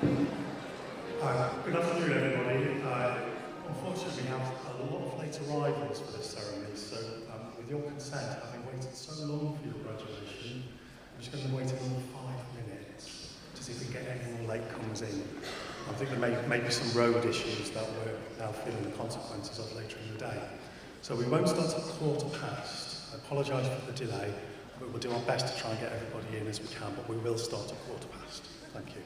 Good afternoon, everybody. Unfortunately, we have a lot of late arrivals for this ceremony, so with your consent, having waited so long for your graduation, I'm just going to wait another 5 minutes to see if we can get any more latecomers in. I think there may be some road issues that we're now feeling the consequences of later in the day. So we won't start at 1:15. I apologise for the delay, but we'll do our best to try and get everybody in as we can, but we will start at 1:15. Thank you.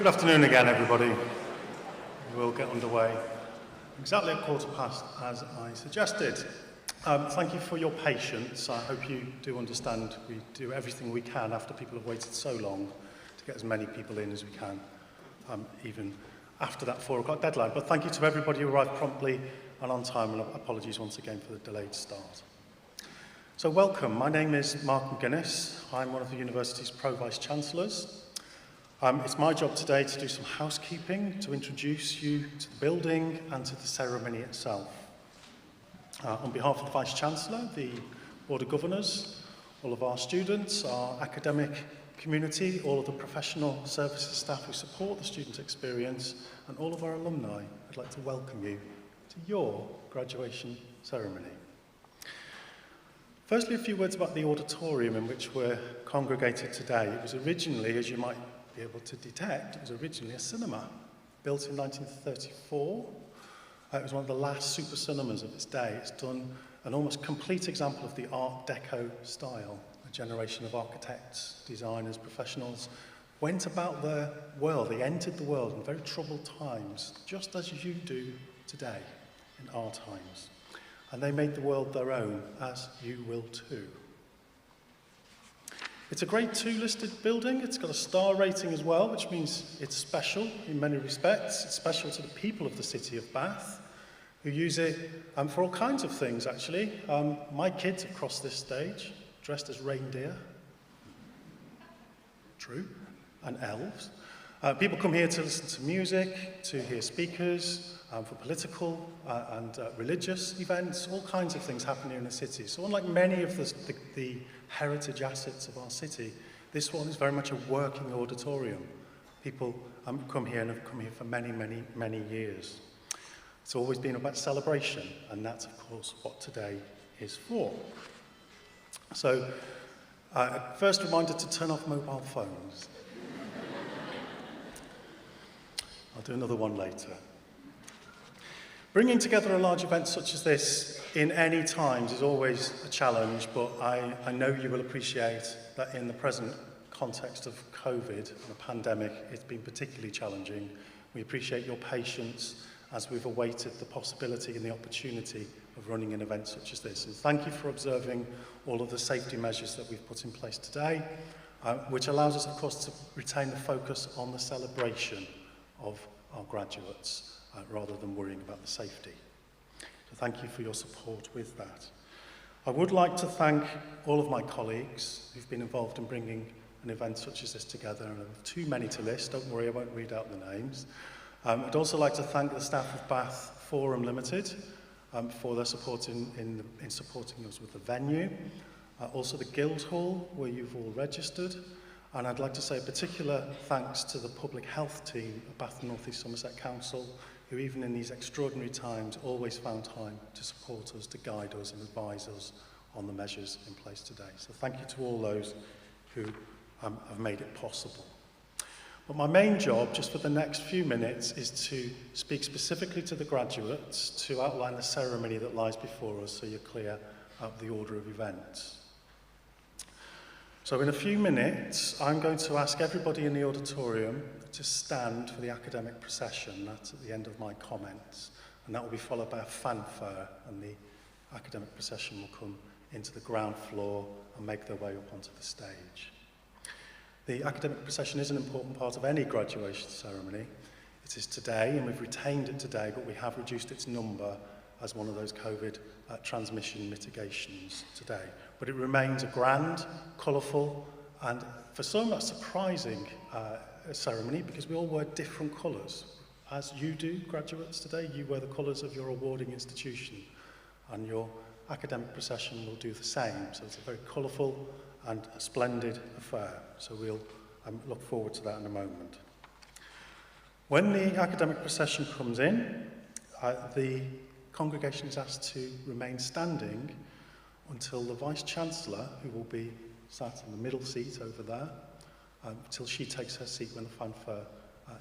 Good afternoon again, everybody. We'll get underway exactly at 15:15, as I suggested. Thank you for your patience. I hope you do understand we do everything we can after people have waited so long to get as many people in as we can, even after that 4 o'clock deadline. But thank you to everybody who arrived promptly and on time, and apologies once again for the delayed start. So welcome. My name is Mark McGuinness. I'm one of the university's Pro-Vice-Chancellors. It's my job today to do some housekeeping, to introduce you to the building and to the ceremony itself. On behalf of the Vice-Chancellor, the Board of Governors, all of our students, our academic community, all of the professional services staff who support the student experience, and all of our alumni, I'd like to welcome you to your graduation ceremony. Firstly, a few words about the auditorium in which we're congregated today. It was originally, as you might be able to detect, it was originally a cinema, built in 1934. It was one of the last super cinemas of its day. It's done an almost complete example of the Art Deco style. A generation of architects, designers, professionals went about their world. They entered the world in very troubled times, just as you do today in our times. And they made the world their own, as you will too. It's a Grade 2 listed building. It's got a star rating as well, which means it's special in many respects. It's special to the people of the city of Bath, who use it for all kinds of things, actually. My kids have crossed this stage, dressed as reindeer. True. And elves. People come here to listen to music, to hear speakers, for political and religious events, all kinds of things happening in the city. So unlike many of the heritage assets of our city, this one is very much a working auditorium. People come here and have come here for many, many, many years. It's always been about celebration, and that's, of course, what today is for. So, first reminder to turn off mobile phones. I'll do another one later. Bringing together a large event such as this in any times is always a challenge, but I know you will appreciate that in the present context of COVID and the pandemic, it's been particularly challenging. We appreciate your patience as we've awaited the possibility and the opportunity of running an event such as this. And thank you for observing all of the safety measures that we've put in place today, which allows us, of course, to retain the focus on the celebration of our graduates, rather than worrying about the safety. So thank you for your support with that. I would like to thank all of my colleagues who've been involved in bringing an event such as this together, and too many to list, don't worry, I won't read out the names. I'd also like to thank the staff of Bath Forum Limited for their support in supporting us with the venue, also the Guildhall, where you've all registered, and I'd like to say a particular thanks to the public health team at Bath North East Somerset Council, who even in these extraordinary times always found time to support us, to guide us and advise us on the measures in place today. So thank you to all those who have made it possible. But my main job, just for the next few minutes, is to speak specifically to the graduates, to outline the ceremony that lies before us so you're clear of the order of events. So in a few minutes, I'm going to ask everybody in the auditorium to stand for the academic procession. That's at the end of my comments. And that will be followed by a fanfare, and the academic procession will come into the ground floor and make their way up onto the stage. The academic procession is an important part of any graduation ceremony. It is today, and we've retained it today, but we have reduced its number as one of those COVID transmission mitigations today. But it remains a grand, colourful, and for some a surprising ceremony, because we all wear different colours. As you do, graduates, today, you wear the colours of your awarding institution, and your academic procession will do the same. So it's a very colourful and a splendid affair. So we'll look forward to that in a moment. When the academic procession comes in, the congregation is asked to remain standing until the Vice-Chancellor, who will be sat in the middle seat over there, until she takes her seat when the fanfare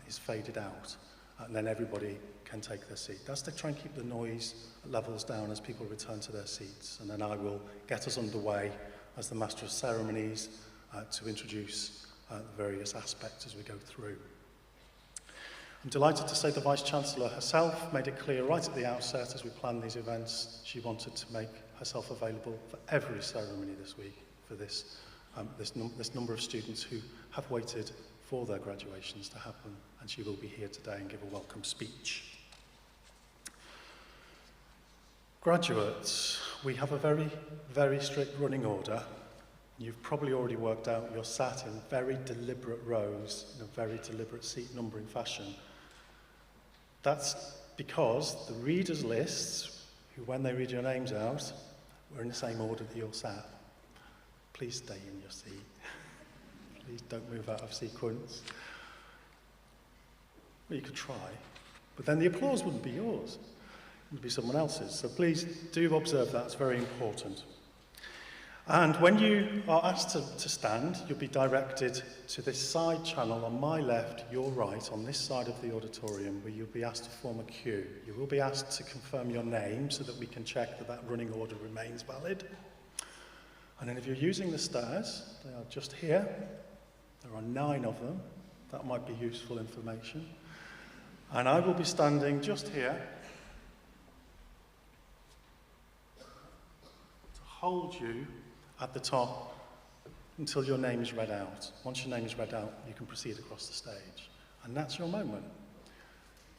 is faded out. And then everybody can take their seat. That's to try and keep the noise levels down as people return to their seats. And then I will get us underway as the Master of Ceremonies to introduce the various aspects as we go through. I'm delighted to say the Vice-Chancellor herself made it clear right at the outset as we planned these events, she wanted to make herself available for every ceremony this week for this number of students who have waited for their graduations to happen, and she will be here today and give a welcome speech. Graduates, we have a very, very strict running order. You've probably already worked out you're sat in very deliberate rows in a very deliberate seat numbering fashion. That's because the readers' lists, who when they read your names out, were in the same order that you're sat. Please stay in your seat. Please don't move out of sequence. Well, you could try, but then the applause wouldn't be yours. It would be someone else's. So please do observe that. It's very important. And when you are asked to stand, you'll be directed to this side channel on my left, your right, on this side of the auditorium, where you'll be asked to form a queue. You will be asked to confirm your name so that we can check that that running order remains valid. And then if you're using the stairs, they are just here. There are 9 of them. That might be useful information. And I will be standing just here to hold you at the top until your name is read out. Once your name is read out, you can proceed across the stage. And that's your moment.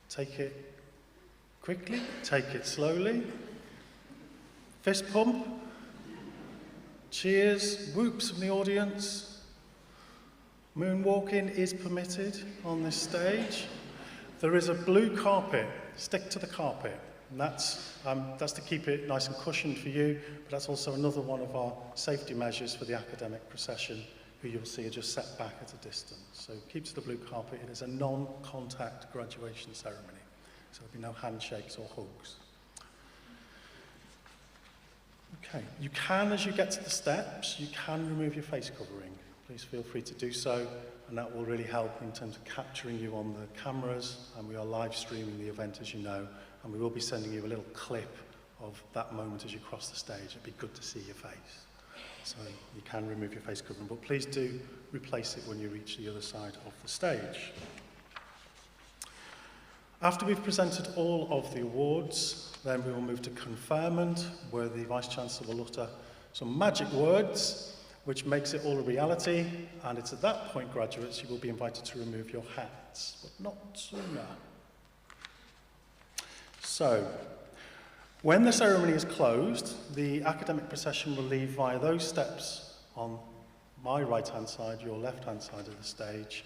Take it quickly, take it slowly. Fist pump, cheers, whoops from the audience. Moonwalking is permitted on this stage. There is a blue carpet. Stick to the carpet. And that's to keep it nice and cushioned for you, but that's also another one of our safety measures for the academic procession, who you'll see are just set back at a distance. So keep to the blue carpet. It is a non-contact graduation ceremony, so there'll be no handshakes or hugs. Okay, you can, as you get to the steps, you can remove your face covering. Please feel free to do so, and that will really help in terms of capturing you on the cameras, and we are live streaming the event, as you know, and we will be sending you a little clip of that moment as you cross the stage. It'd be good to see your face. So you can remove your face covering, but please do replace it when you reach the other side of the stage. After we've presented all of the awards, then we will move to conferment, where the Vice-Chancellor will utter some magic words, which makes it all a reality, and it's at that point, graduates, you will be invited to remove your hats, but not sooner. So, when the ceremony is closed, the academic procession will leave via those steps on my right-hand side, your left-hand side of the stage,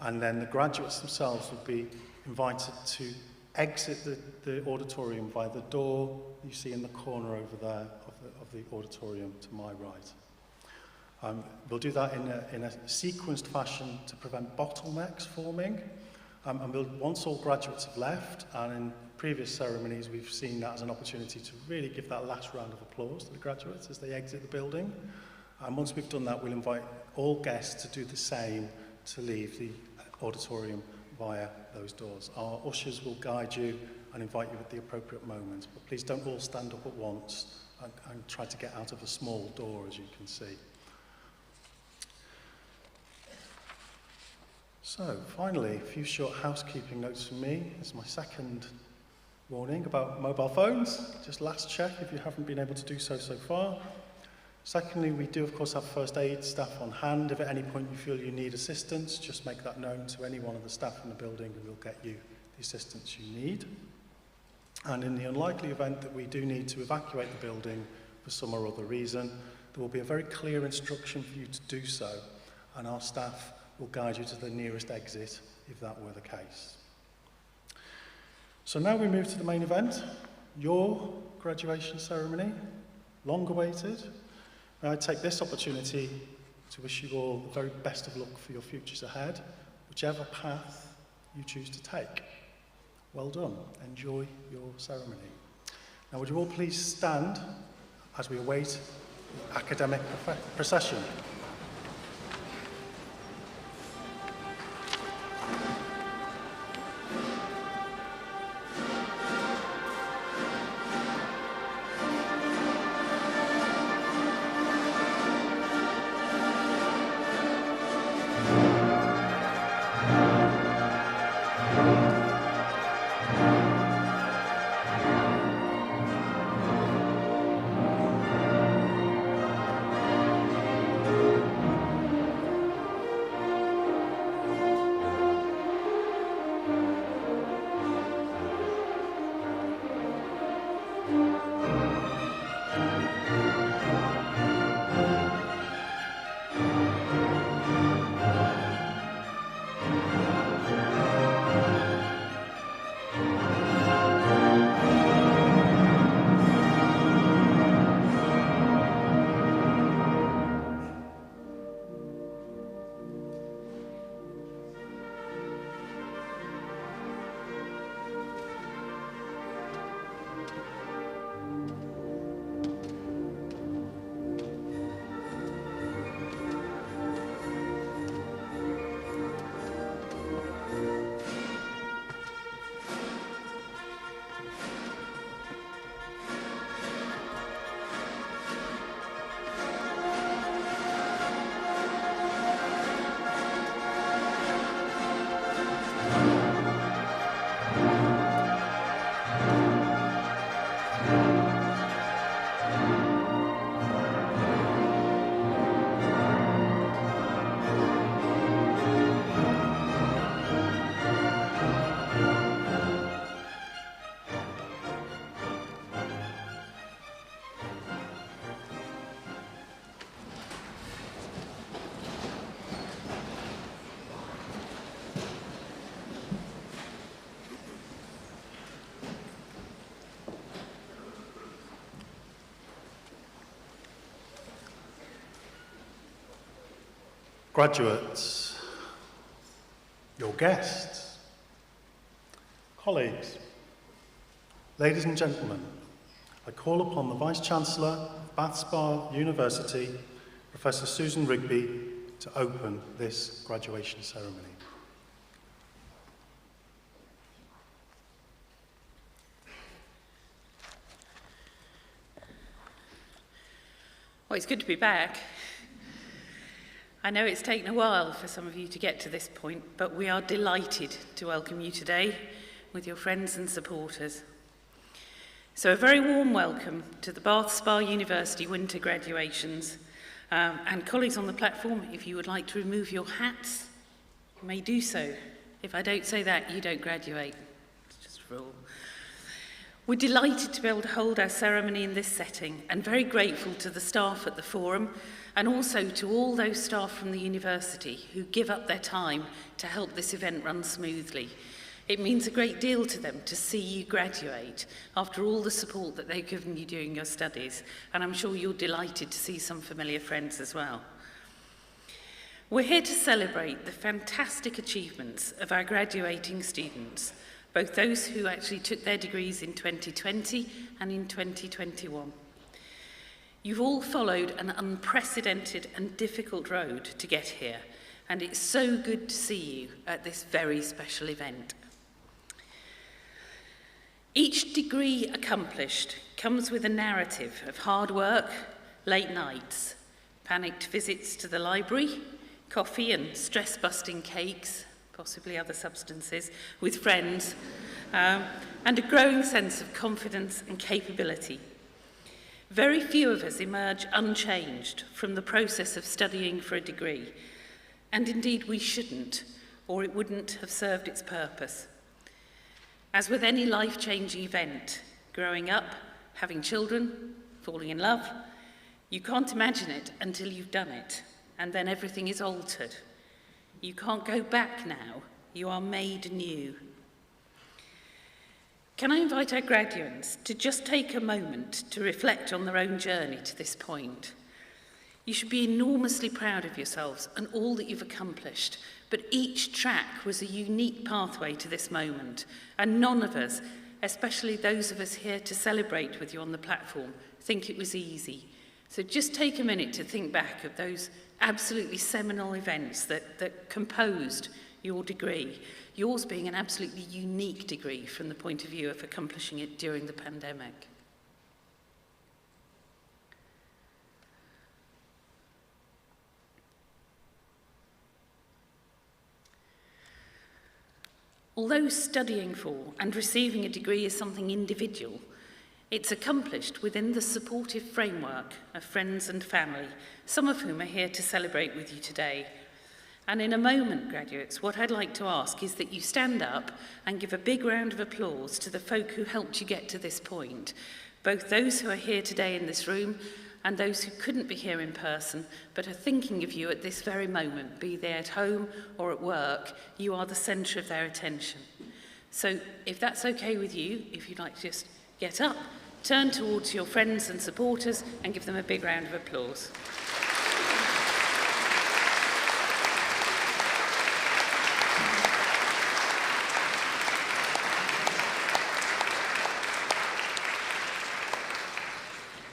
and then the graduates themselves will be invited to exit the auditorium via the door you see in the corner over there of the auditorium to my right. We'll do that in a sequenced fashion to prevent bottlenecks forming. And once all graduates have left, and in previous ceremonies we've seen that as an opportunity to really give that last round of applause to the graduates as they exit the building. And once we've done that, we'll invite all guests to do the same to leave the auditorium via those doors. Our ushers will guide you and invite you at the appropriate moment, but please don't all stand up at once and try to get out of a small door, as you can see. So, finally, a few short housekeeping notes from me. This is my second warning about mobile phones. Just last check if you haven't been able to do so far. Secondly, we do, of course, have first aid staff on hand. If at any point you feel you need assistance, just make that known to any one of the staff in the building and we'll get you the assistance you need. And in the unlikely event that we do need to evacuate the building for some or other reason, there will be a very clear instruction for you to do so, and our staff will guide you to the nearest exit if that were the case. So now we move to the main event, your graduation ceremony, long awaited. And I take this opportunity to wish you all the very best of luck for your futures ahead, whichever path you choose to take. Well done. Enjoy your ceremony. Now would you all please stand as we await the academic procession. Graduates, your guests, colleagues, ladies and gentlemen, I call upon the Vice-Chancellor of Bath Spa University, Professor Susan Rigby, to open this graduation ceremony. Well, it's good to be back. I know it's taken a while for some of you to get to this point, but we are delighted to welcome you today with your friends and supporters. So a very warm welcome to the Bath Spa University winter graduations. And colleagues on the platform, if you would like to remove your hats, you may do so. If I don't say that, you don't graduate. It's just a rule. We're delighted to be able to hold our ceremony in this setting and very grateful to the staff at the forum and also to all those staff from the university who give up their time to help this event run smoothly. It means a great deal to them to see you graduate after all the support that they've given you during your studies, and I'm sure you're delighted to see some familiar friends as well. We're here to celebrate the fantastic achievements of our graduating students, both those who actually took their degrees in 2020 and in 2021. You've all followed an unprecedented and difficult road to get here, and it's so good to see you at this very special event. Each degree accomplished comes with a narrative of hard work, late nights, panicked visits to the library, coffee and stress-busting cakes, possibly other substances, with friends, and a growing sense of confidence and capability. Very few of us emerge unchanged from the process of studying for a degree, and indeed we shouldn't, or it wouldn't have served its purpose. As with any life-changing event, growing up, having children, falling in love, you can't imagine it until you've done it, and then everything is altered. You can't go back now, you are made new. Can I invite our graduates to just take a moment to reflect on their own journey to this point? You should be enormously proud of yourselves and all that you've accomplished, but each track was a unique pathway to this moment, and none of us, especially those of us here to celebrate with you on the platform, think it was easy. So just take a minute to think back of those absolutely seminal events that composed your degree, yours being an absolutely unique degree from the point of view of accomplishing it during the pandemic. Although studying for and receiving a degree is something individual, it's accomplished within the supportive framework of friends and family, some of whom are here to celebrate with you today. And in a moment, graduates, what I'd like to ask is that you stand up and give a big round of applause to the folk who helped you get to this point, both those who are here today in this room and those who couldn't be here in person but are thinking of you at this very moment, be they at home or at work. You are the centre of their attention. So if that's okay with you, if you'd like to just get up, turn towards your friends and supporters and give them a big round of applause.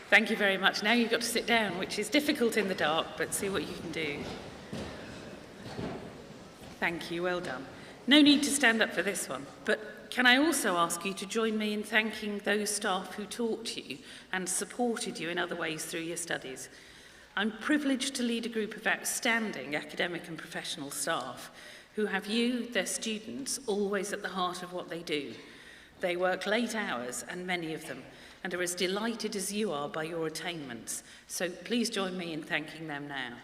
Thank you very much. Now you've got to sit down, which is difficult in the dark, but see what you can do. Thank you, well done. No need to stand up for this one, but can I also ask you to join me in thanking those staff who taught you and supported you in other ways through your studies. I'm privileged to lead a group of outstanding academic and professional staff who have you, their students, always at the heart of what they do. They work late hours, and many of them, and are as delighted as you are by your attainments. So please join me in thanking them now.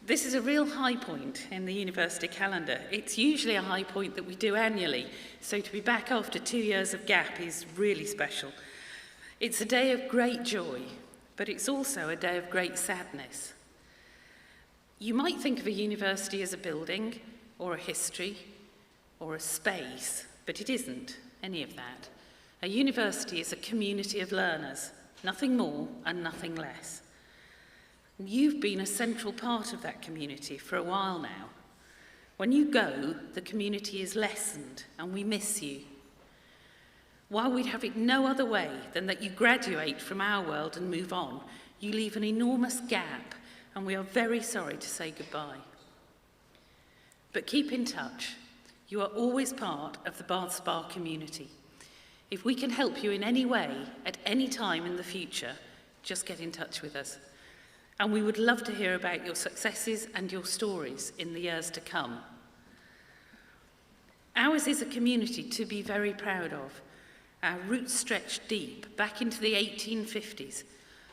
This is a real high point in the university calendar. It's usually a high point that we do annually, so to be back after 2 years of gap is really special. It's a day of great joy, but it's also a day of great sadness. You might think of a university as a building, or a history, or a space, but it isn't. any of that. A university is a community of learners, nothing more and nothing less. You've been a central part of that community for a while now. When you go, the community is lessened and we miss you. While we'd have it no other way than that you graduate from our world and move on, you leave an enormous gap, and we are very sorry to say goodbye. But keep in touch. You are always part of the Bath Spa community. If we can help you in any way, at any time in the future, just get in touch with us. And we would love to hear about your successes and your stories in the years to come. Ours is a community to be very proud of. Our roots stretch deep back into the 1850s,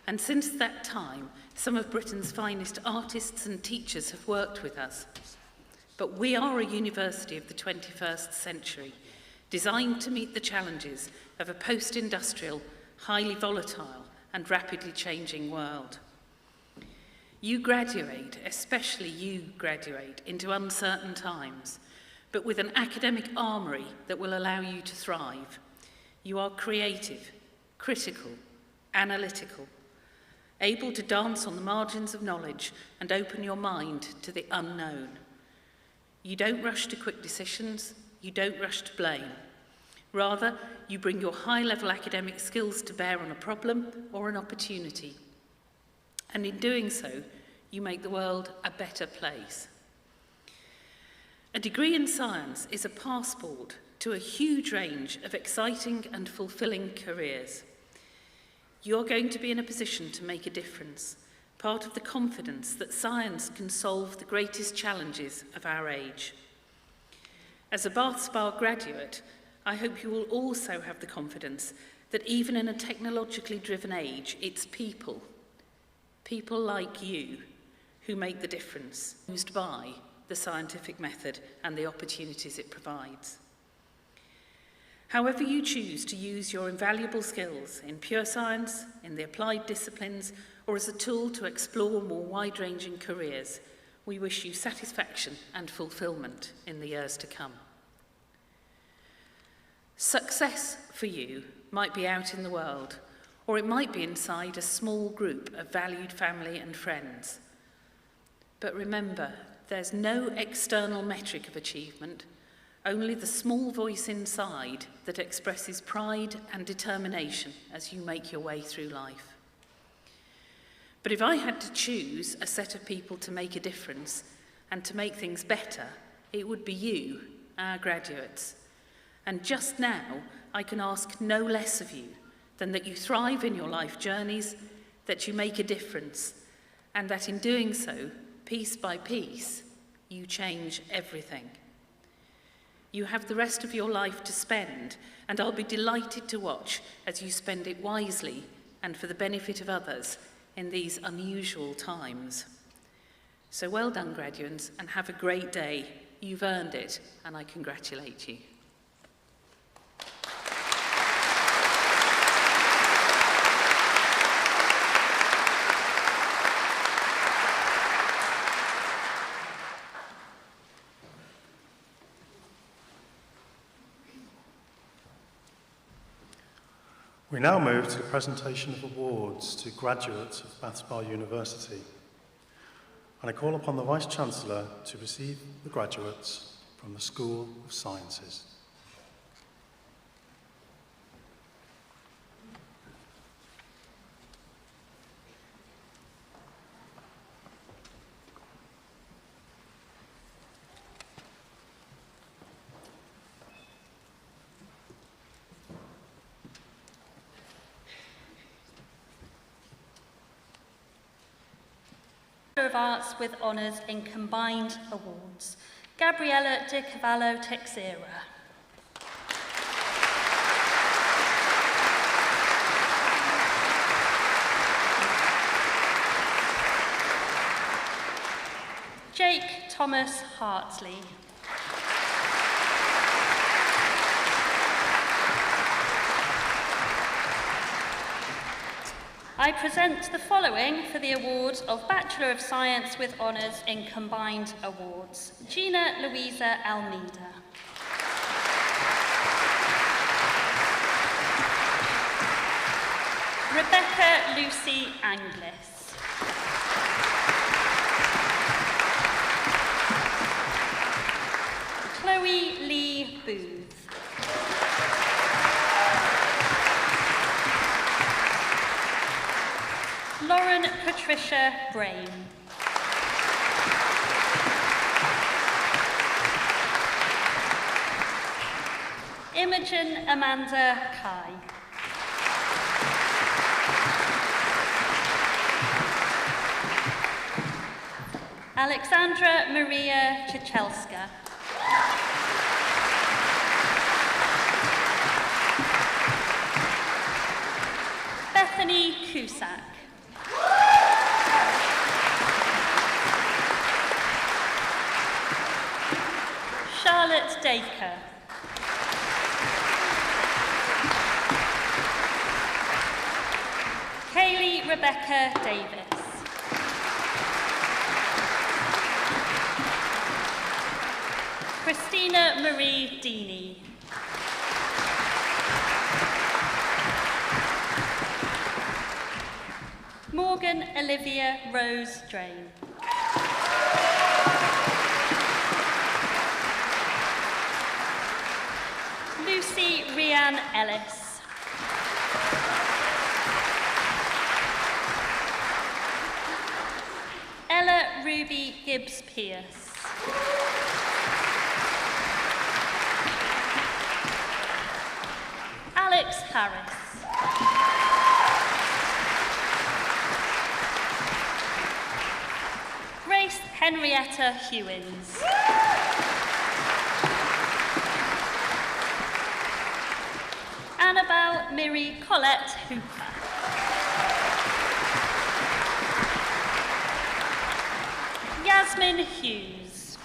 and since that time, some of Britain's finest artists and teachers have worked with us. But we are a university of the 21st century, designed to meet the challenges of a post-industrial, highly volatile and rapidly changing world. You graduate, especially you graduate, into uncertain times, but with an academic armoury that will allow you to thrive. You are creative, critical, analytical, able to dance on the margins of knowledge and open your mind to the unknown. You don't rush to quick decisions, you don't rush to blame. Rather, you bring your high-level academic skills to bear on a problem or an opportunity. And in doing so, you make the world a better place. A degree in science is a passport to a huge range of exciting and fulfilling careers. You're going to be in a position to make a difference, part of the confidence that science can solve the greatest challenges of our age. As a Bath Spa graduate, I hope you will also have the confidence that even in a technologically driven age, it's people like you, who make the difference, used by the scientific method and the opportunities it provides. However you choose to use your invaluable skills in pure science, in the applied disciplines, or as a tool to explore more wide-ranging careers, we wish you satisfaction and fulfilment in the years to come. Success for you might be out in the world, or it might be inside a small group of valued family and friends. But remember, there's no external metric of achievement, only the small voice inside that expresses pride and determination as you make your way through life. But if I had to choose a set of people to make a difference and to make things better, it would be you, our graduates. And just now, I can ask no less of you than that you thrive in your life journeys, that you make a difference, and that in doing so, piece by piece, you change everything. You have the rest of your life to spend, and I'll be delighted to watch as you spend it wisely and for the benefit of others in these unusual times. So well done, graduates, and have a great day. You've earned it, and I congratulate you. We now move to the presentation of awards to graduates of Bath Spa University. And I call upon the Vice-Chancellor to receive the graduates from the School of Sciences. Bachelor of Arts with honours in combined awards, Gabriella Di Cavallo Texera. Jake Thomas Hartley. I present the following for the award of Bachelor of Science with honours in combined awards. Gina Louisa Almeida. Rebecca Lucy Anglis. Chloe Lee Booth. Lauren Patricia Brain. Imogen Amanda Kai. Alexandra Maria Chichelska. Bethany Cusack. Charlotte Dacre. Kaylee Rebecca Davis. Christina Marie Deeney. Morgan Olivia Rose Drain. Lucy Rianne Ellis. Ella Ruby Gibbs Pierce. Alex Harris. Grace Henrietta Hewins. Annabelle Miri Colette Hooper. Yasmin Hughes.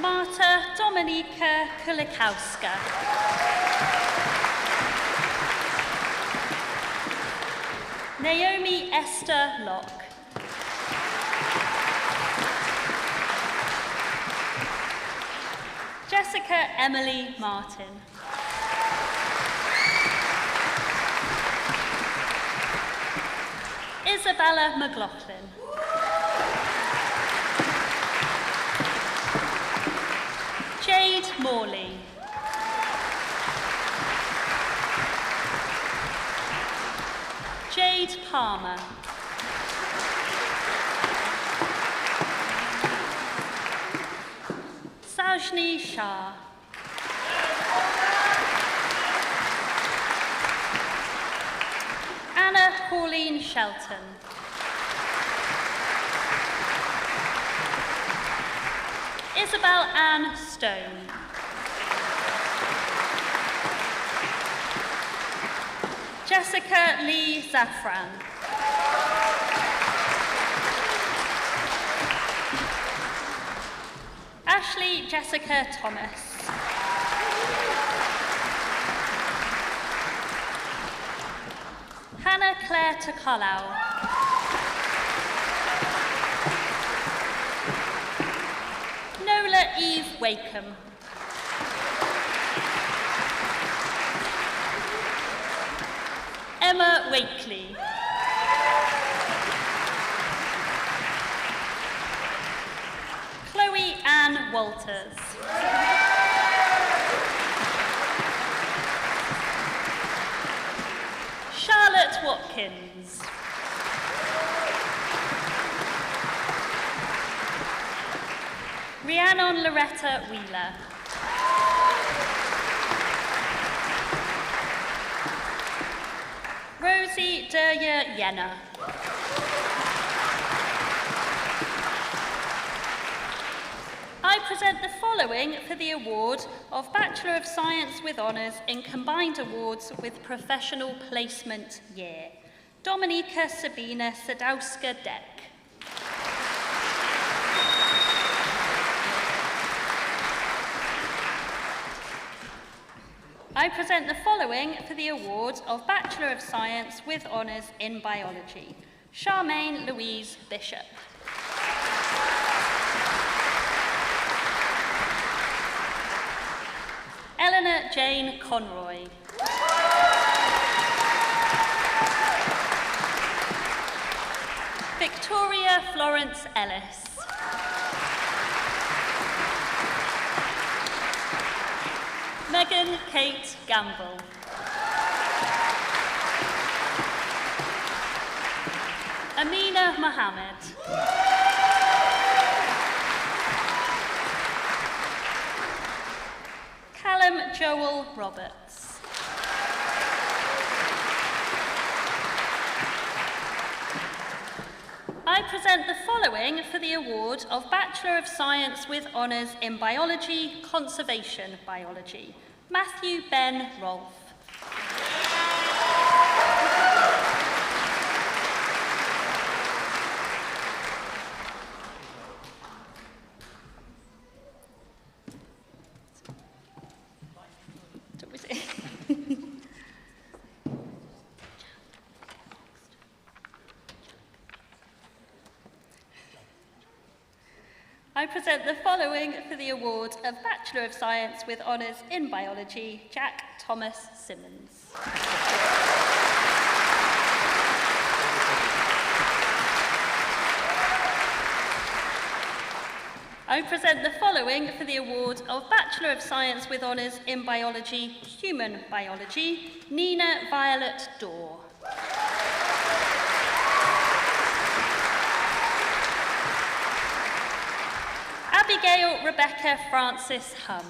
Marta Dominika Kulikowska. Naomi Esther Locke. Jessica Emily Martin. Isabella McLaughlin. Jade Morley. Jade Palmer. Sajni Shah. Anna Pauline Shelton. Isabel Ann Stone. Jessica Lee Zafran. Ashley Jessica Thomas. Hannah Claire Takalau. Nola Eve Wakeham. Emma Wakely. Chloe Ann Walters. Charlotte Watkins. Rhiannon Loretta Wheeler. Rosie Derya Yenna. I present the following for the award of Bachelor of Science with Honours in Combined Awards with Professional Placement Year. Dominika Sabina Sadowska-Deck. I present the following for the award of Bachelor of Science with Honours in Biology. Charmaine Louise Bishop. Eleanor Jane Conroy. Victoria Florence Ellis. Megan Kate Gamble. Amina Mohammed. Callum Joel Roberts. I present the following for the award of Bachelor of Science with Honours in Biology, Conservation Biology. Matthew Ben Rolfe. I present the following for the award of Bachelor of Science with Honours in Biology, Jack Thomas Simmons. I present the following for the award of Bachelor of Science with Honours in Biology, Human Biology, Nina Violet Dorr. Abigail Rebecca Francis Hum.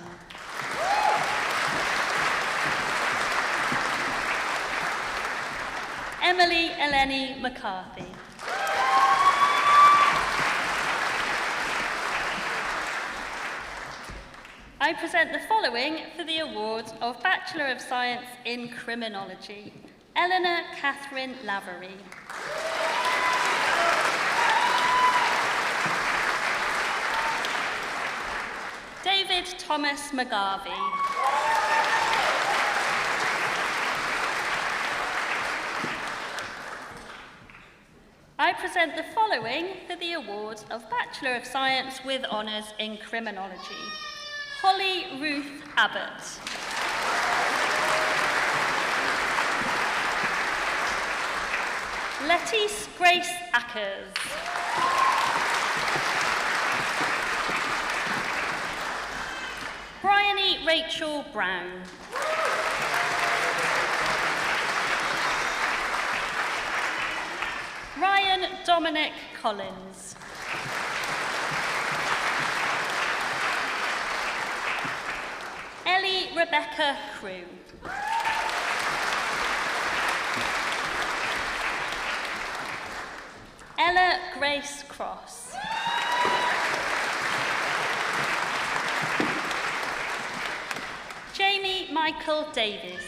Emily Eleni McCarthy. I present the following for the award of Bachelor of Science in Criminology. Eleanor Catherine Lavery. David Thomas McGarvey. I present the following for the award of Bachelor of Science with Honours in Criminology. Holly Ruth Abbott. Lettice Grace Ackers. Bryony Rachel Brown. Ryan Dominic Collins. Ellie Rebecca Crew. Ella Grace Cross. Jamie Michael Davis.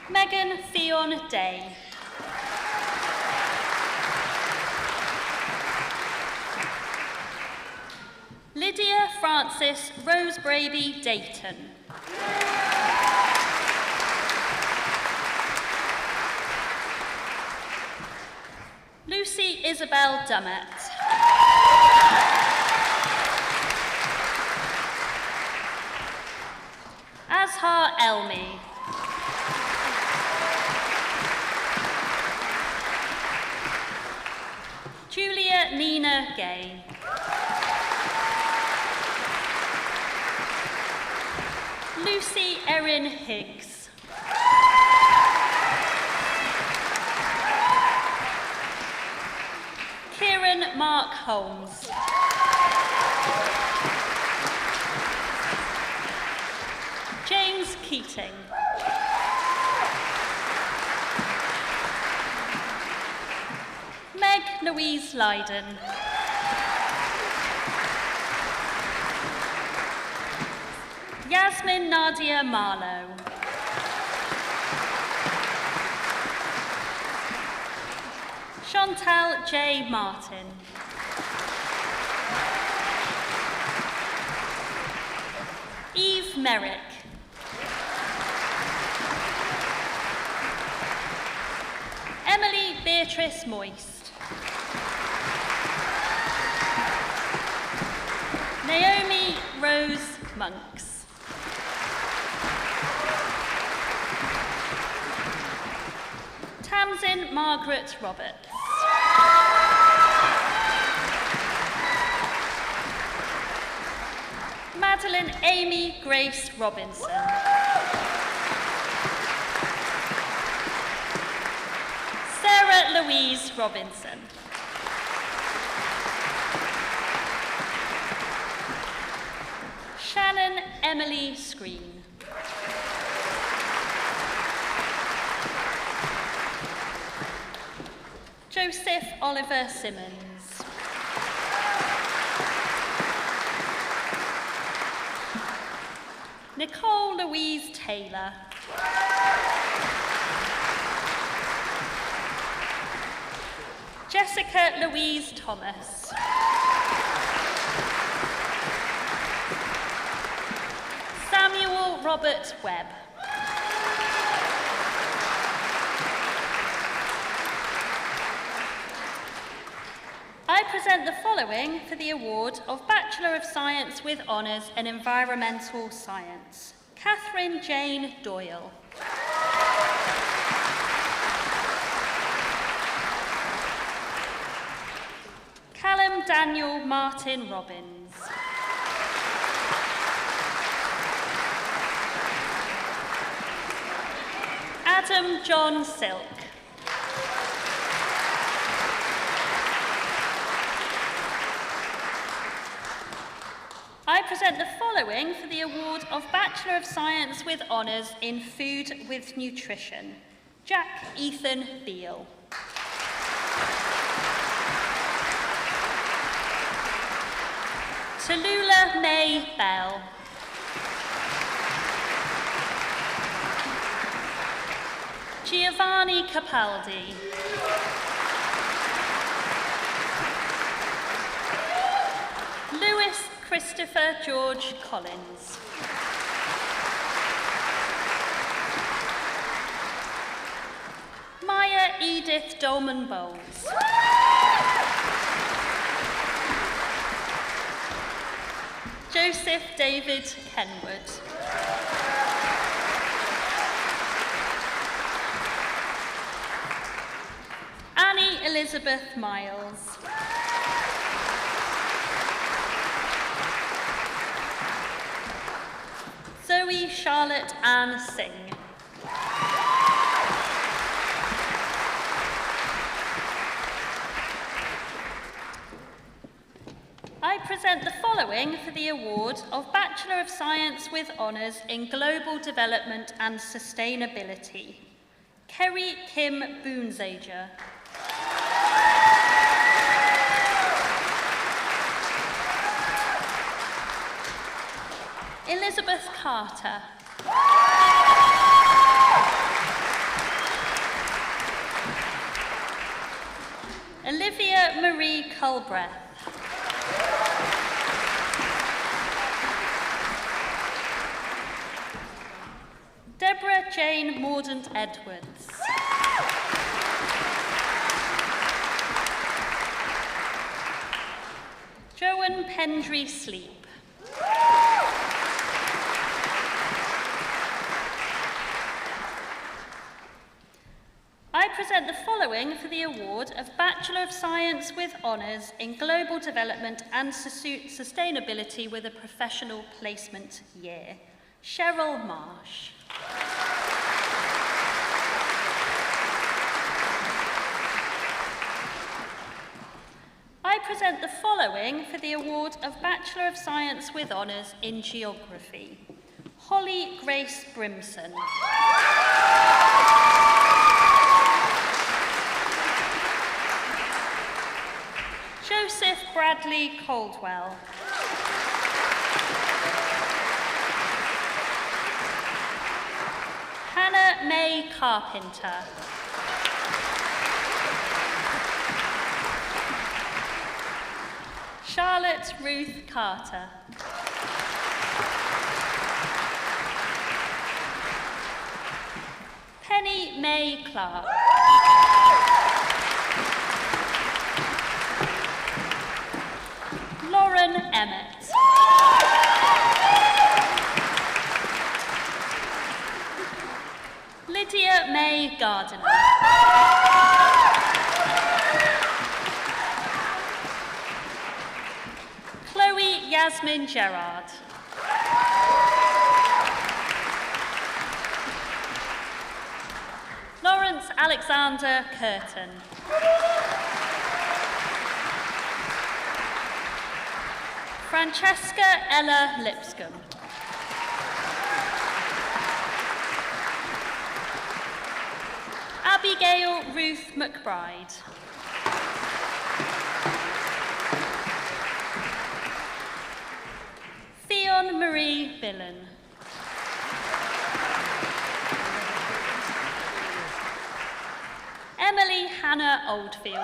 Megan Theon Day. Lydia Frances Rosebraby Dayton. Lucy Isabel Dummett. Azhar Elmi. Julia Nina Gay. Lucy Erin Higgs. Kieran Mark Holmes. James Keating. Meg Louise Lydon. Yasmin Nadia Marlowe. Chantal J. Martin. Eve Merrick. Emily Beatrice Moist. Naomi Rose Monks. Tamsin Margaret Roberts. Madeline Amy Grace Robinson. Sarah Louise Robinson. Shannon Emily Screen. Joseph Oliver Simmons. Nicole Louise Taylor. Jessica Louise Thomas. Samuel Robert Webb. I present the following for the award of Bachelor of Science with Honours in Environmental Science. Catherine Jane Doyle. Callum Daniel Martin Robbins. Adam John Silk. I present the following for the award of Bachelor of Science with Honours in Food with Nutrition. Jack Ethan Beale. Tallulah May Bell. Giovanni Capaldi. Lewis Christopher George Collins. Maya Edith Dolman Bowles. Joseph David Kenwood. Annie Elizabeth Miles. Zoe Charlotte Ann Singh. I present the following for the award of Bachelor of Science with Honours in Global Development and Sustainability. Kerry Kim Boonsager. Elizabeth Carter. Olivia Marie Culbreth. Deborah Jane Mordaunt Edwards. Joan Pendry Sleep. I present the following for the award of Bachelor of Science with Honours in Global Development and Sustainability with a Professional Placement Year. Cheryl Marsh. I present the following for the award of Bachelor of Science with Honours in Geography. Holly Grace Brimson. Joseph Bradley Caldwell. Hannah May Carpenter. Charlotte Ruth Carter. Penny May Clark. Lauren Emmett. Gardiner. Chloe Yasmin Gerard. Lawrence Alexander Curtin. Francesca Ella Lipscomb. Abigail Ruth McBride. Theon Marie Billen. Emily Hannah Oldfield.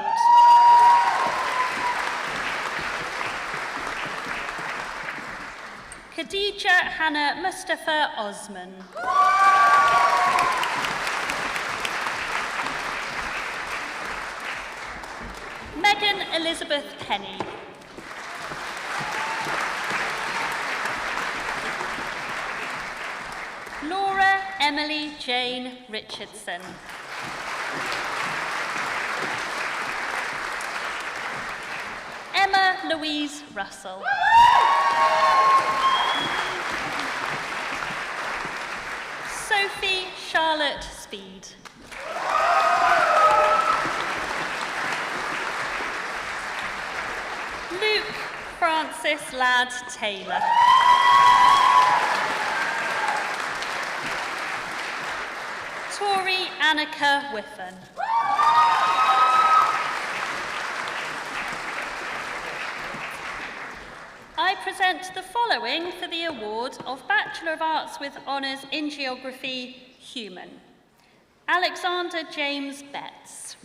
Khadija Hannah Mustafa Osman. Megan Elizabeth Kenny. Laura Emily Jane Richardson. Emma Louise Russell. Sophie Charlotte Speed. Luke Francis Ladd Taylor. Tori Annika Whiffen. I present the following for the award of Bachelor of Arts with Honours in Geography, Human. Alexander James Betts.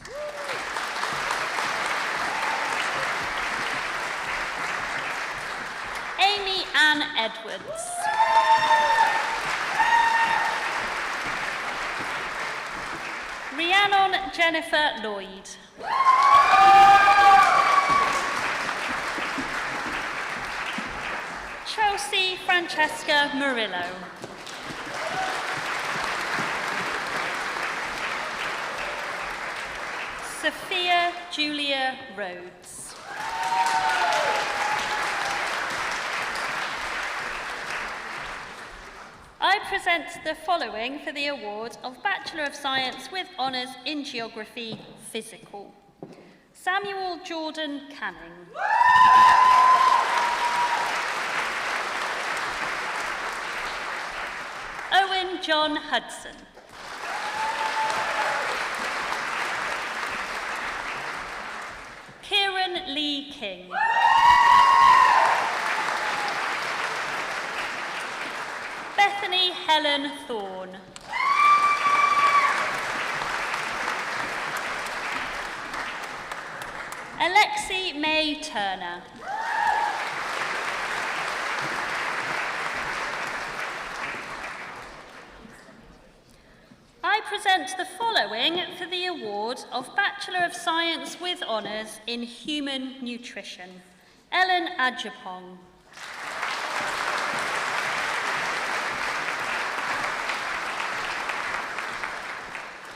Amy Ann Edwards. Rhiannon Jennifer Lloyd. Chelsea Francesca Murillo. Sophia Julia Rhodes. I present the following for the award of Bachelor of Science with Honours in Geography, Physical. Samuel Jordan Canning. Owen John Hudson. Kieran Lee King. Bethany Helen Thorne. Alexi May Turner. I present the following for the award of Bachelor of Science with Honours in Human Nutrition. Ellen Adjapong.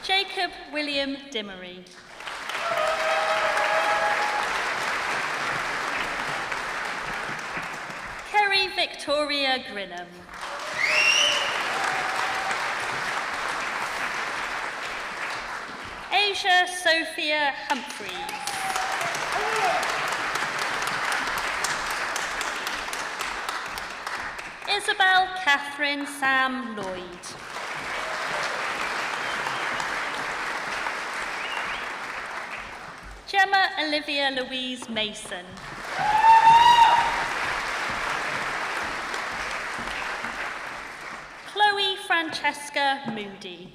Jacob William Dimmery. Kerry Victoria Grinham. Asia Sophia Humphreys. Isabel Catherine Sam Lloyd. Gemma Olivia Louise Mason. Chloe Francesca Moody.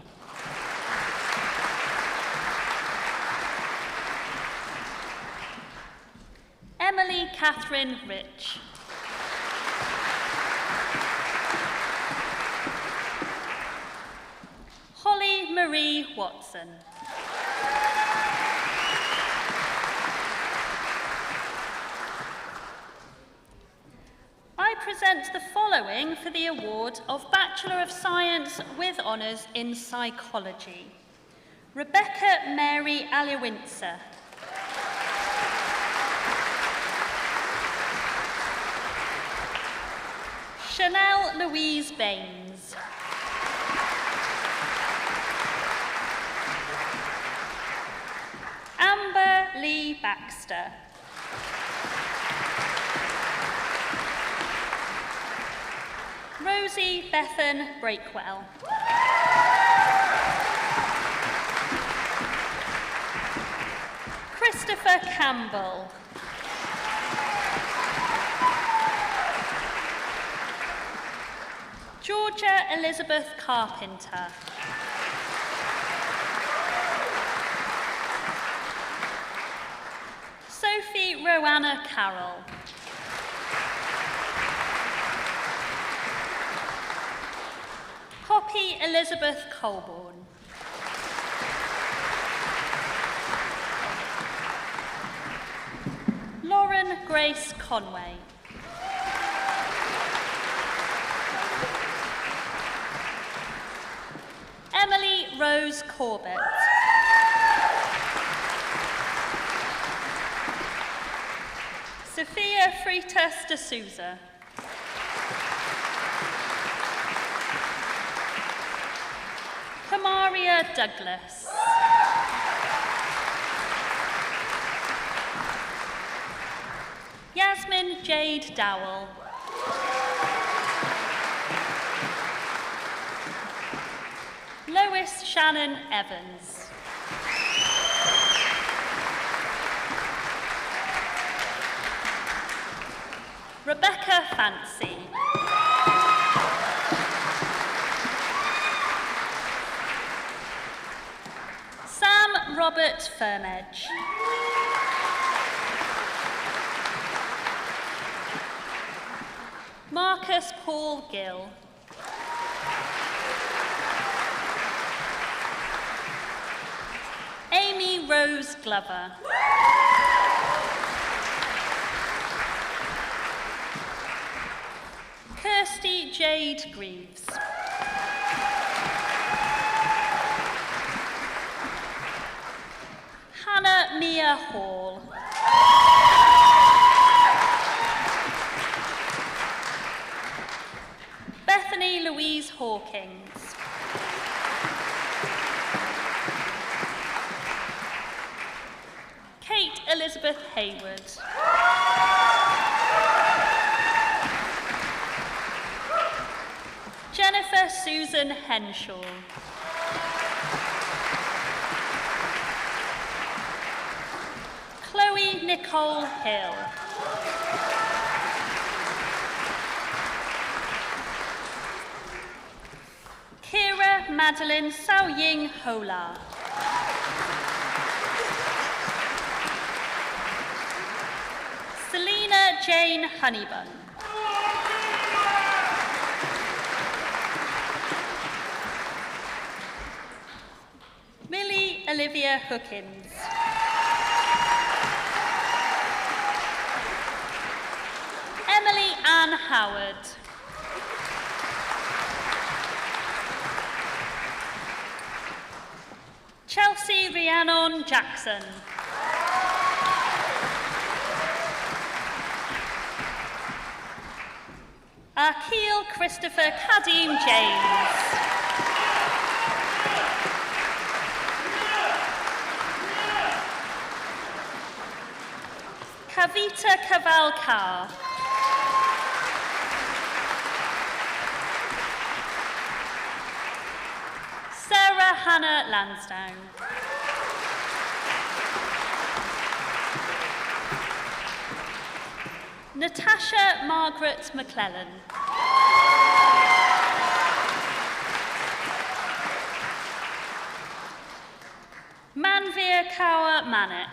Emily Catherine Rich. Holly Marie Watson. I present the following for the award of Bachelor of Science with Honours in Psychology. Rebecca Mary Aliwinsa. Chanel Louise Baines. Amber Lee Baxter. Rosie Bethan Breakwell. Christopher Campbell. Georgia Elizabeth Carpenter. Sophie Roanna Carroll. Poppy Elizabeth Colborne. Lauren Grace Conway. Emily Rose Corbett. Sophia Freitas de Souza. Kamaria Douglas. Yasmin Jade Dowell. Lois Shannon Evans. Rebecca Fancy. Sam Robert Firmedge. Marcus Paul Gill. Amy Rose Glover. Kirsty Jade Greaves. Hannah Mia Hall. Bethany Louise Hawkins. Kate Elizabeth Hayward. Jennifer Susan Henshaw. Chloe Nicole Hill. Kira Madeline Sao-Ying Hola. Selena Jane Honeybun. Millie Olivia Hookins. Emily Ann Howard. Chelsea Rhiannon Jackson. Akil Christopher Kadim James. Kavita Kavalkar. Sarah Hannah Lansdowne. Natasha Margaret McClellan. Manvir Kaur Manek.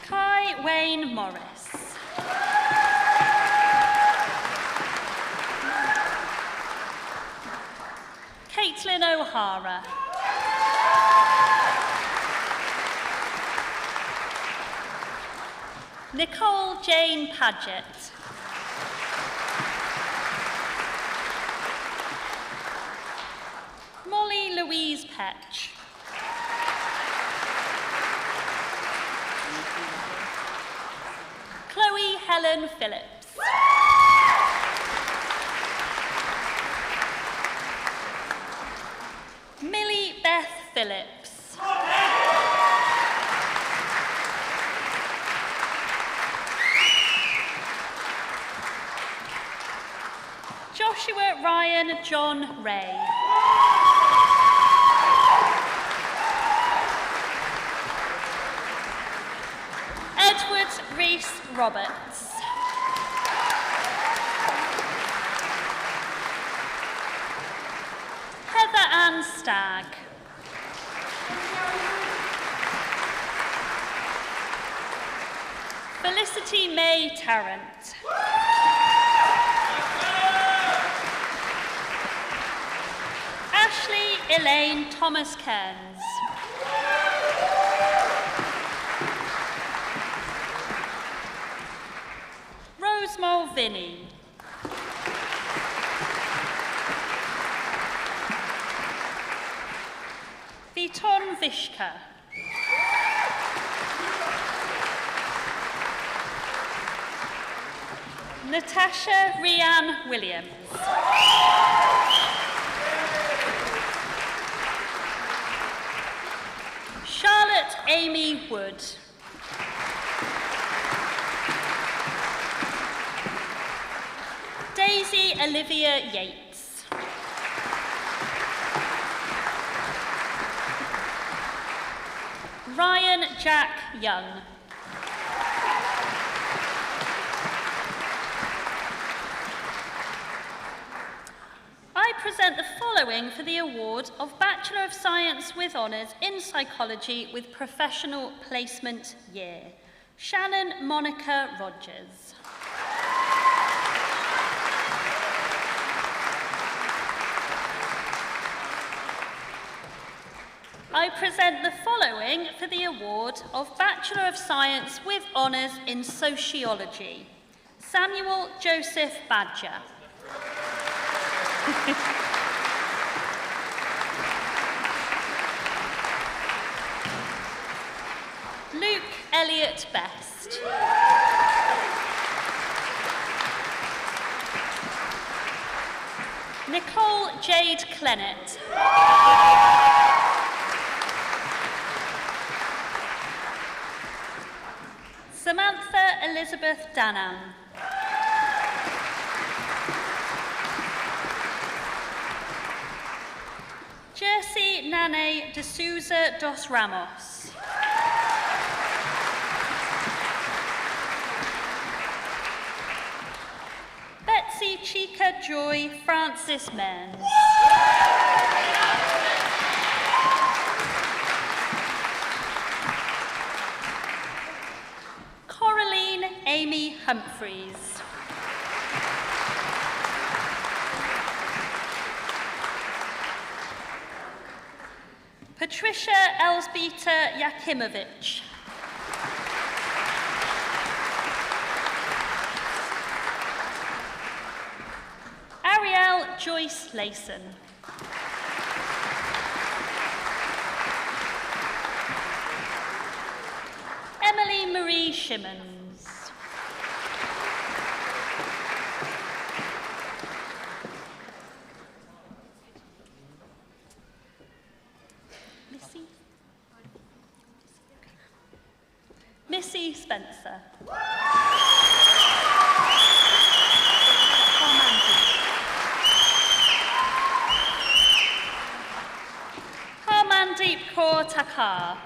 Kai Wayne Morris. Caitlin O'Hara. Nicole Jane Paget. Chloe Louise Petch. Chloe Helen Phillips. Millie Beth Phillips. Joshua Ryan John Ray. Edward Rees Roberts. Heather Ann Stagg. Felicity May Tarrant. Ashley Elaine Thomas Cairns. Rose Mulvaney. Viton Vishka. Natasha Rianne Williams. Charlotte Amy Wood. Daisy Olivia Yates. Ryan Jack Young. I present the following for the award of Bachelor of Science with Honours in Psychology with Professional Placement Year. Shannon Monica Rogers. I present the following for the award of Bachelor of Science with Honours in Sociology. Samuel Joseph Badger. Luke Elliott Best. Nicole Jade Clennett. Samantha Elizabeth Danan. Jersey Nane de Souza dos Ramos. Betsy Chica Joy Francis Menz. Coraline Amy Humphreys. Patricia Elsbeta Yakimovic. Ariel Joyce Layson. Emily Marie Shimmons. Missy Spencer. Harmandeep Kaur Takar.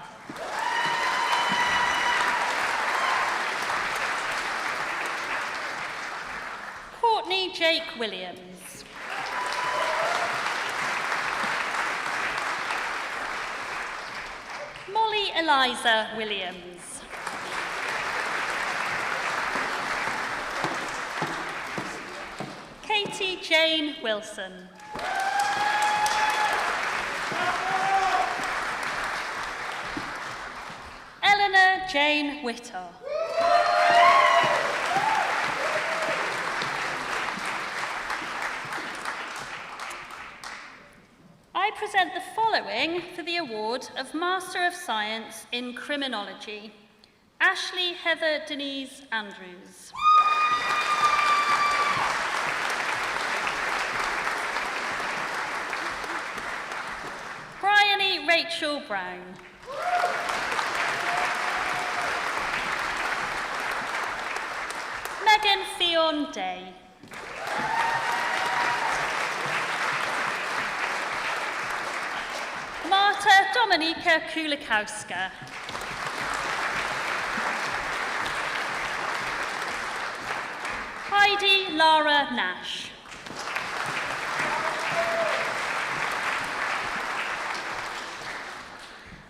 Courtney Jake Williams. Molly Eliza Williams. Katie Jane Wilson. Eleanor Jane Whittor. I present the award of Master of Science in Criminology, Ashley Heather Denise Andrews. Bryony Rachel Brown. Megan Theon Day. Marta Dominika Kulikowska. Heidi Lara Nash.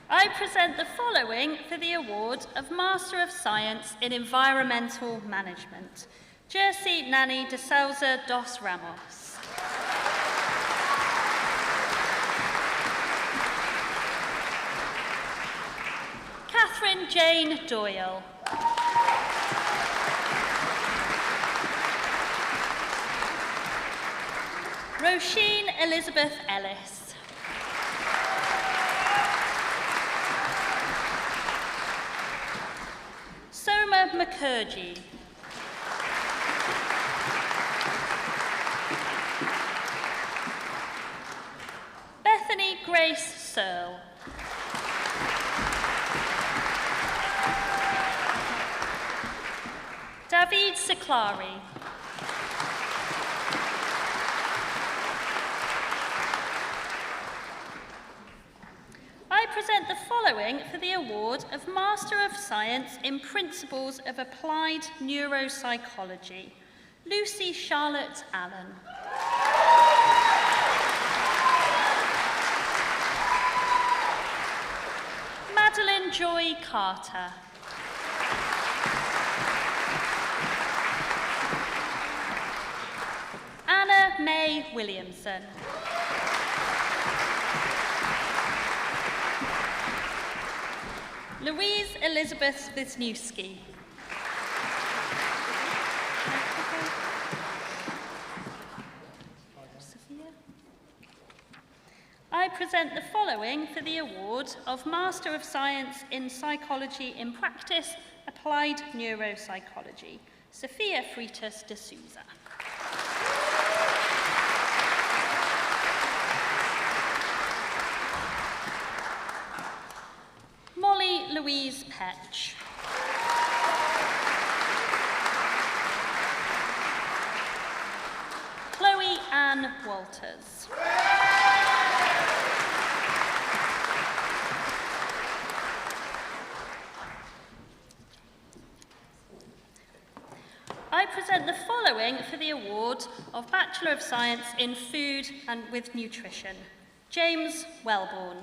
I present the following for the award of Master of Science in Environmental Management, Jersey Nani de Souza dos Ramos. Catherine Jane Doyle. Roisin Elizabeth Ellis. Soma Mukherjee. Bethany Grace Searle. David Siklari. I present the following for the award of Master of Science in Principles of Applied Neuropsychology, Lucy Charlotte Allen. Madeline Joy Carter. Anna May Williamson. Louise Elizabeth Wisniewski. I present the following for the award of Master of Science in Psychology in Practice, Applied Neuropsychology, Sophia Freitas de Souza. Molly Louise Petch. Chloe Ann Walters. I present the following for the award of Bachelor of Science in Food and with Nutrition, James Wellborn.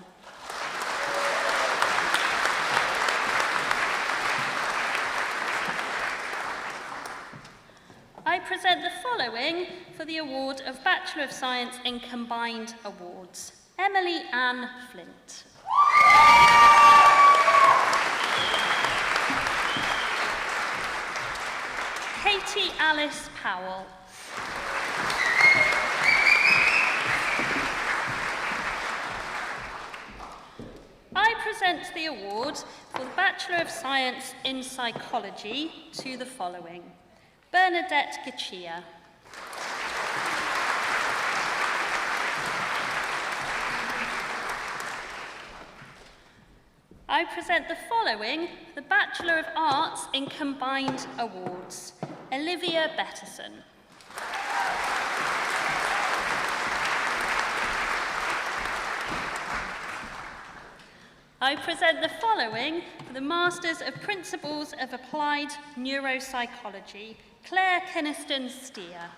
I present the following for the award of Bachelor of Science in Combined Awards, Emily Ann Flint. Katie Alice Powell. I present the award for the Bachelor of Science in Psychology to the following: Bernadette Gachia. I present the following, the Bachelor of Arts in Combined Awards, Olivia Betterson. I present the following for the Masters of Principles of Applied Neuropsychology, Claire Keniston Steer.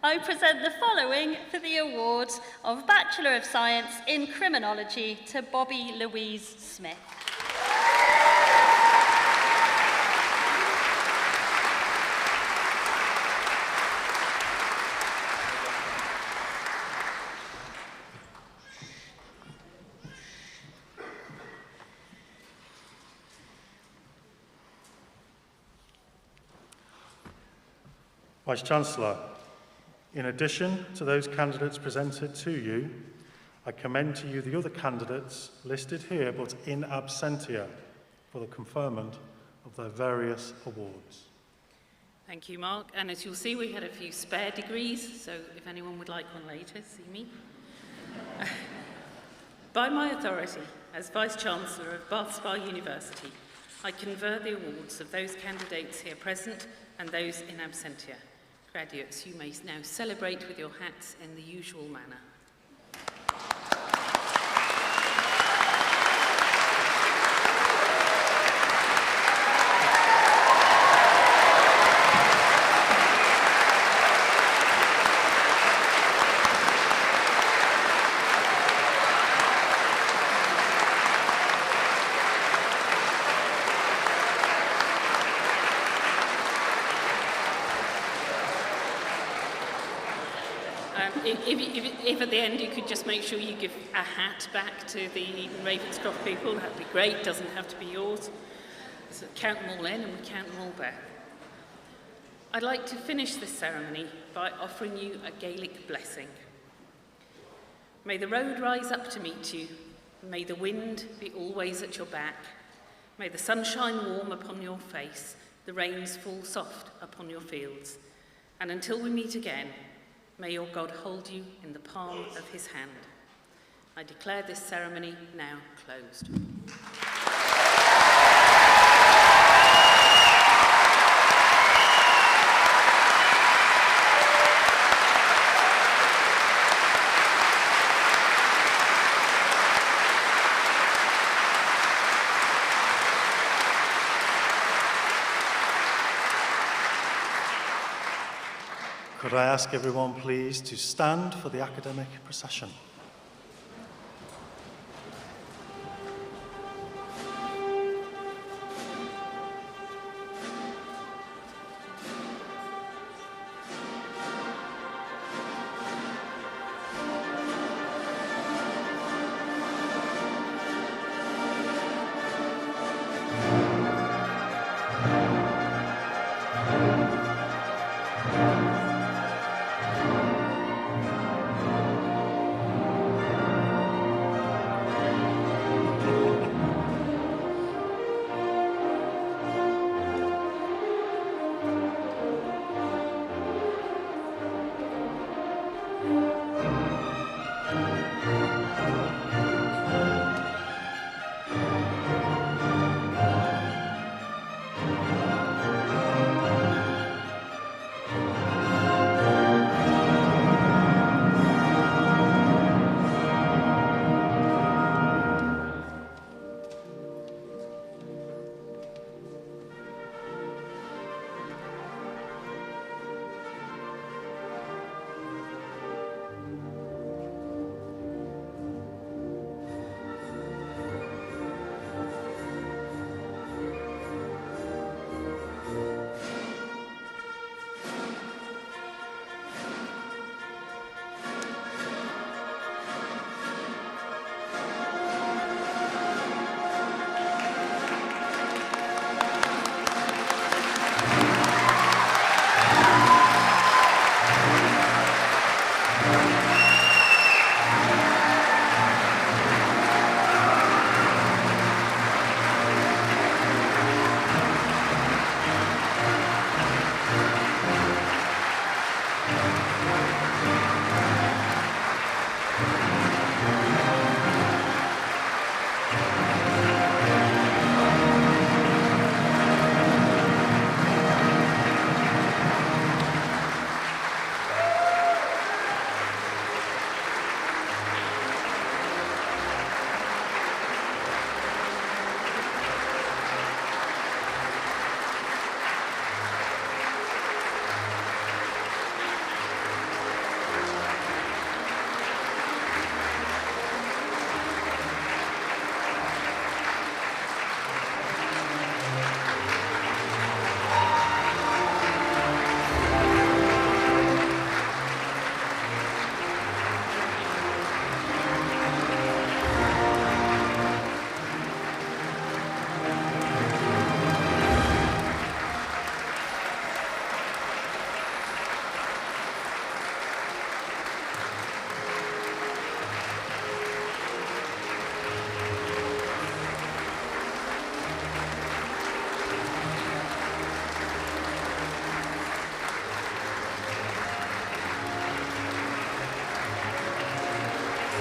I present the following for the award of Bachelor of Science in Criminology to Bobby Louise Smith. Vice-Chancellor, in addition to those candidates presented to you, I commend to you the other candidates listed here but in absentia for the conferment of their various awards. Thank you, Mark. And as you'll see, we had a few spare degrees, so if anyone would like one later, see me. By my authority as Vice-Chancellor of Bath Spa University, I confer the awards of those candidates here present and those in absentia. Graduates, you may now celebrate with your hats in the usual manner. If at the end you could just make sure you give a hat back to the Ravenscroft people, that'd be great. Doesn't have to be yours. So count them all in and we count them all back. I'd like to finish this ceremony by offering you a Gaelic blessing. May the road rise up to meet you. May the wind be always at your back. May the sunshine warm upon your face, the rains fall soft upon your fields. And until we meet again, may your God hold you in the palm of his hand. I declare this ceremony now closed. Could I ask everyone, please, to stand for the academic procession?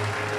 Thank you.